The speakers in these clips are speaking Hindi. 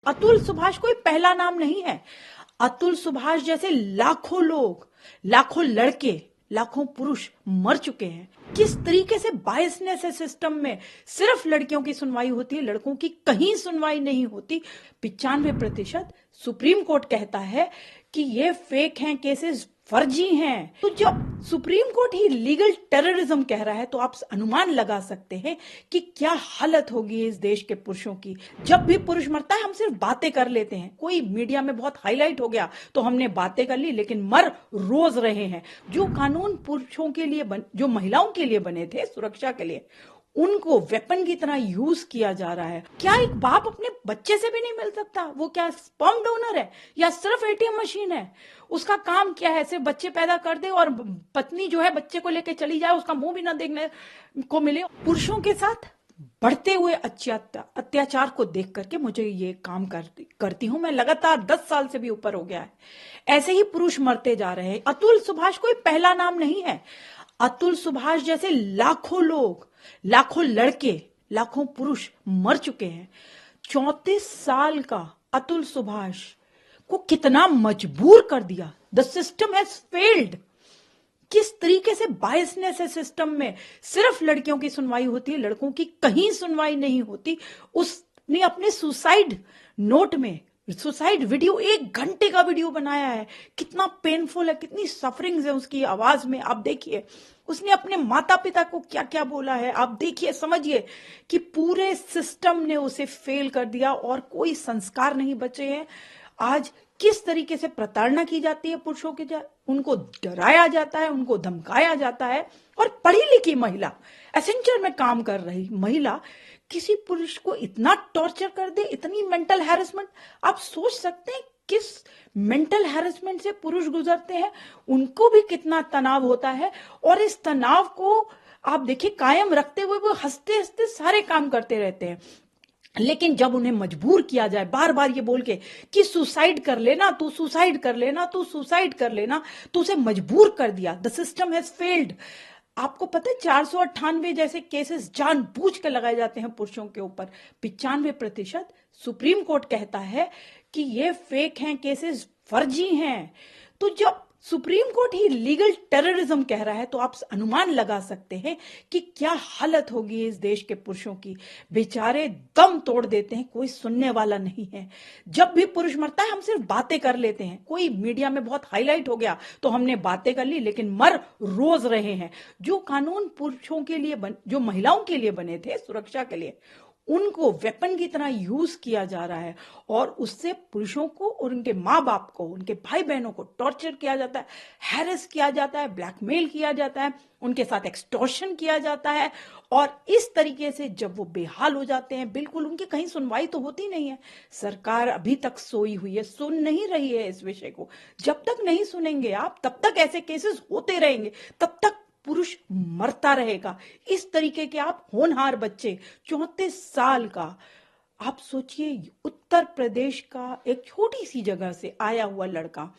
अतुल सुभाष कोई पहला नाम नहीं है। अतुल सुभाष जैसे लाखों लोग, लाखों लड़के, लाखों पुरुष मर चुके हैं। किस तरीके से बायसनेस है सिस्टम में। सिर्फ लड़कियों की सुनवाई होती है, लड़कों की कहीं सुनवाई नहीं होती। 95% सुप्रीम कोर्ट कहता है कि ये फेक हैं केसेस, फर्जी हैं। तो जब सुप्रीम कोर्ट ही लीगल टेररिज्म कह रहा है तो आप अनुमान लगा सकते हैं कि क्या हालत होगी इस देश के पुरुषों की। जब भी पुरुष मरता है हम सिर्फ बातें कर लेते हैं, कोई मीडिया में बहुत हाईलाइट हो गया तो हमने बातें कर ली, लेकिन मर रोज रहे हैं। जो कानून पुरुषों के लिए जो महिलाओं के लिए बने थे सुरक्षा के लिए, उनको वेपन की तरह यूज किया जा रहा है। क्या एक बाप अपने बच्चे से भी नहीं मिल सकता? वो क्या स्पर्म डोनर है या सिर्फ एटीएम मशीन है? उसका काम क्या है? सिर्फ बच्चे पैदा कर दे और पत्नी जो है बच्चे को लेके चली जाए, उसका मुंह भी ना देखने को मिले। पुरुषों के साथ बढ़ते हुए अत्याचार को देख करके मुझे ये काम करती हूं मैं। लगातार 10 साल से भी ऊपर हो गया है, ऐसे ही पुरुष मरते जा रहे हैं। अतुल सुभाष कोई पहला नाम नहीं है। अतुल सुभाष जैसे लाखों लोग, लाखों लड़के, लाखों पुरुष मर चुके हैं। 34 साल का अतुल सुभाष को कितना मजबूर कर दिया। The system has failed. किस तरीके से बायसनेस है सिस्टम में। सिर्फ लड़कियों की सुनवाई होती है, लड़कों की कहीं सुनवाई नहीं होती। उसने अपने सुसाइड नोट में सुसाइड वीडियो, 1 घंटे का वीडियो बनाया है। कितना पेनफुल है, कितनी सफरिंग्स है उसकी आवाज में। आप देखिए उसने अपने माता पिता को क्या क्या बोला है। आप देखिए, समझिए कि पूरे सिस्टम ने उसे फेल कर दिया और कोई संस्कार नहीं बचे हैं। आज किस तरीके से प्रताड़ना की जाती है पुरुषों के, उनको डराया जाता है, उनको धमकाया जाता है। और पढ़ी लिखी महिला, एसेंचर में काम कर रही महिला किसी पुरुष को इतना टॉर्चर कर दे, इतनी मेंटल हैरेसमेंट। आप सोच सकते हैं किस मेंटल हैरेसमेंट से पुरुष गुजरते हैं, उनको भी कितना तनाव होता है। और इस तनाव को आप देखिए कायम रखते हुए वो हंसते हंसते सारे काम करते रहते हैं। लेकिन जब उन्हें मजबूर किया जाए बार बार ये बोल के कि सुसाइड कर लेना, तू सुसाइड कर लेना, तू सुसाइड कर लेना, तो उसे मजबूर कर दिया। The system has failed. आपको पता है 498 जैसे केसेस जानबूझ के लगाए जाते हैं पुरुषों के ऊपर। 95% सुप्रीम कोर्ट कहता है कि ये फेक हैं केसेस, फर्जी हैं। तो जब सुप्रीम कोर्ट ही लीगल टेररिज्म कह रहा है तो आप अनुमान लगा सकते हैं कि क्या हालत होगी इस देश के पुरुषों की। बेचारे दम तोड़ देते हैं, कोई सुनने वाला नहीं है। जब भी पुरुष मरता है हम सिर्फ बातें कर लेते हैं, कोई मीडिया में बहुत हाईलाइट हो गया तो हमने बातें कर ली, लेकिन मर रोज रहे हैं। जो कानून पुरुषों के लिए जो महिलाओं के लिए बने थे सुरक्षा के लिए, उनको वेपन की तरह यूज किया जा रहा है। और उससे पुरुषों को और उनके माँ बाप को, उनके भाई बहनों को टॉर्चर किया जाता है, हैरेस किया जाता है, ब्लैकमेल किया जाता है, उनके साथ एक्सटॉर्शन किया जाता है। और इस तरीके से जब वो बेहाल हो जाते हैं, बिल्कुल उनकी कहीं सुनवाई तो होती नहीं है। सरकार अभी तक सोई हुई है, सुन नहीं रही है इस विषय को। जब तक नहीं सुनेंगे आप, तब तक ऐसे केसेस होते रहेंगे, तब तक पुरुष मरता रहेगा। इस तरीके के आप होनहार बच्चे, 34 साल का, आप सोचिए उत्तर प्रदेश का एक छोटी सी जगह से आया हुआ लड़का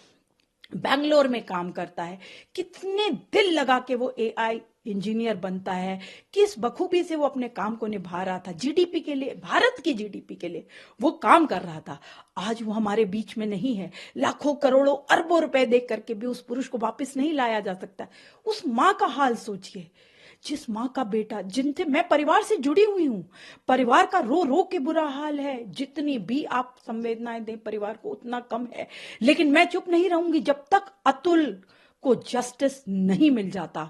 बैंगलोर में काम करता है। कितने दिल लगा के वो एआई इंजीनियर बनता है, किस बखूबी से वो अपने काम को निभा रहा था। जीडीपी के लिए, भारत की जीडीपी के लिए वो काम कर रहा था। आज वो हमारे बीच में नहीं है। लाखों करोड़ों अरबों रुपए देख करके भी उस पुरुष को वापस नहीं लाया जा सकता। उस माँ का हाल सोचिए, जिस माँ का बेटा, जिनसे मैं परिवार से जुड़ी हुई हूं, परिवार का रो रो के बुरा हाल है। जितनी भी आप संवेदनाएं दें परिवार को उतना कम है। लेकिन मैं चुप नहीं रहूंगी जब तक अतुल को जस्टिस नहीं मिल जाता।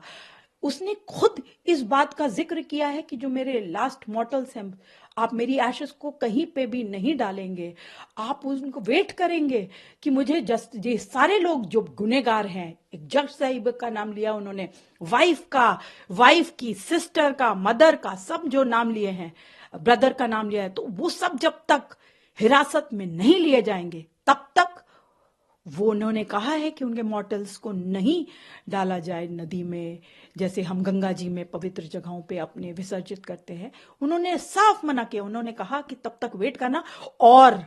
उसने खुद इस बात का जिक्र किया है कि जो मेरे लास्ट मॉर्टल्स हैं, आप मेरी एशेस को कहीं पे भी नहीं डालेंगे, आप उनको वेट करेंगे कि मुझे जस्ट, ये सारे लोग जो गुनेगार हैं, एक जज साहिब का नाम लिया उन्होंने, वाइफ की, सिस्टर का, मदर का, सब जो नाम लिए हैं, ब्रदर का नाम लिया है, तो वो सब जब तक हिरासत में नहीं लिए जाएंगे तब तक वो, उन्होंने कहा है कि उनके मॉर्टल्स को नहीं डाला जाए नदी में, जैसे हम गंगा जी में पवित्र जगहों पे अपने विसर्जित करते हैं। उन्होंने साफ मना किया। उन्होंने कहा कि तब तक वेट करना। और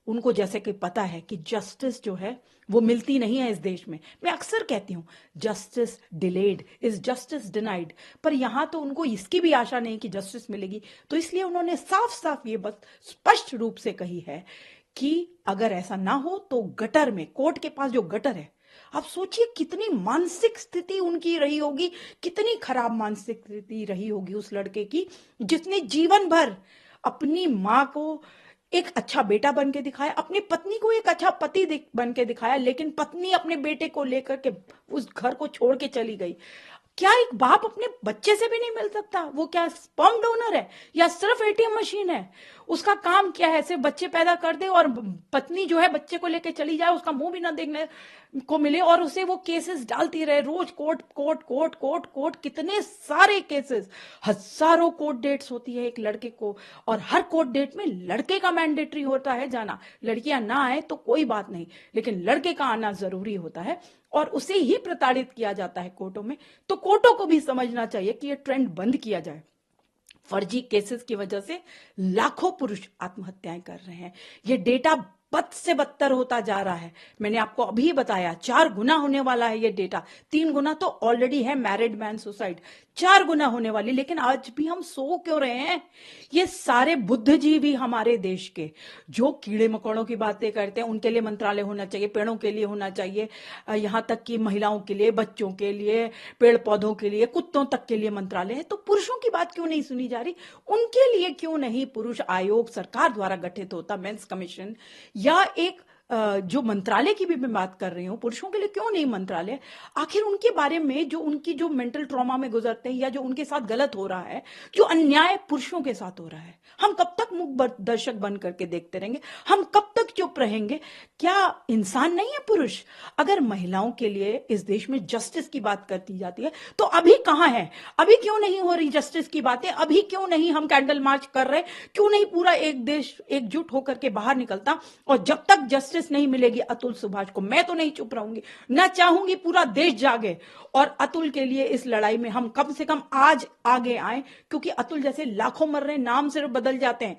उनको जैसे कि पता है कि जस्टिस जो है वो मिलती नहीं है इस देश में। मैं अक्सर कहती हूँ justice delayed is justice denied, पर यहां तो उनको इसकी भी आशा नहीं कि जस्टिस मिलेगी। तो इसलिए उन्होंने साफ साफ ये बात स्पष्ट रूप से कही है कि अगर ऐसा ना हो तो गटर में, कोर्ट के पास जो गटर है, आप सोचिए कितनी मानसिक स्थिति उनकी रही होगी, कितनी खराब मानसिक स्थिति रही होगी उस लड़के की, जिसने जीवन भर अपनी माँ को एक अच्छा बेटा बन के दिखाया, अपनी पत्नी को एक अच्छा पति बन के दिखाया, लेकिन पत्नी अपने बेटे को लेकर के उस घर को छोड़ के चली गई। क्या एक बाप अपने बच्चे से भी नहीं मिल सकता? वो क्या स्पर्म डोनर है या सिर्फ एटीएम मशीन है? उसका काम क्या है? सिर्फ बच्चे पैदा कर दे और पत्नी जो है बच्चे को लेके चली जाए, उसका मुंह भी ना देखने को मिले, और उसे वो केसेस डालती रहे रोज, court court court court court, कितने सारे केसेस, हजारों कोर्ट डेट्स होती है एक लड़के को, और हर कोर्ट डेट में लड़के का मैंडेटरी होता है जाना। लड़कियां ना आए तो कोई बात नहीं, लेकिन लड़के का आना जरूरी होता है, और उसे ही प्रताड़ित किया जाता है कोर्टों में। तो कोर्टों को भी समझना चाहिए कि ये ट्रेंड बंद किया जाए। फर्जी केसेस की वजह से लाखों पुरुष आत्महत्याएं कर रहे हैं। ये डेटा बद से बदतर होता जा रहा है। मैंने आपको अभी बताया 4 गुना होने वाला है ये डेटा। 3 गुना तो ऑलरेडी है मैरिड मैन सुसाइड, 4 गुना होने वाली। लेकिन आज भी हम सो क्यों रहे हैं? ये सारे बुद्धिजीवी हमारे देश के जो कीड़े मकोड़ों की बातें करते हैं, उनके लिए मंत्रालय होना चाहिए, पेड़ों के लिए होना चाहिए, यहाँ तक कि महिलाओं के लिए, बच्चों के लिए, पेड़ पौधों के लिए, कुत्तों तक के लिए मंत्रालय है। तो पुरुषों की बात क्यों नहीं सुनी जा रही? उनके लिए क्यों नहीं पुरुष आयोग सरकार द्वारा गठित होता, मेंस कमीशन, या एक जो मंत्रालय की भी मैं बात कर रही हूं, पुरुषों के लिए क्यों नहीं मंत्रालय? आखिर उनके बारे में, जो उनकी जो मेंटल ट्रॉमा में गुजरते हैं, या जो उनके साथ गलत हो रहा है, जो अन्याय पुरुषों के साथ हो रहा है, हम कब तक मूक दर्शक बन करके देखते रहेंगे? हम कब तक चुप रहेंगे? क्या इंसान नहीं है पुरुष? अगर महिलाओं के लिए इस देश में जस्टिस की बात करती जाती है, तो अभी कहां है? अभी क्यों नहीं हो रही जस्टिस की बातें? अभी क्यों नहीं हम कैंडल मार्च कर रहे? क्यों नहीं पूरा एक देश एकजुट होकर के बाहर निकलता? और जब तक जस्टिस नहीं मिलेगी अतुल सुभाष को, मैं तो नहीं चुप रहूंगी, ना चाहूंगी पूरा देश जागे और अतुल के लिए इस लड़ाई में हम कम से कम आज आगे आए, क्योंकि अतुल जैसे लाखों मर रहे हैं, नाम सिर्फ बदल जाते हैं,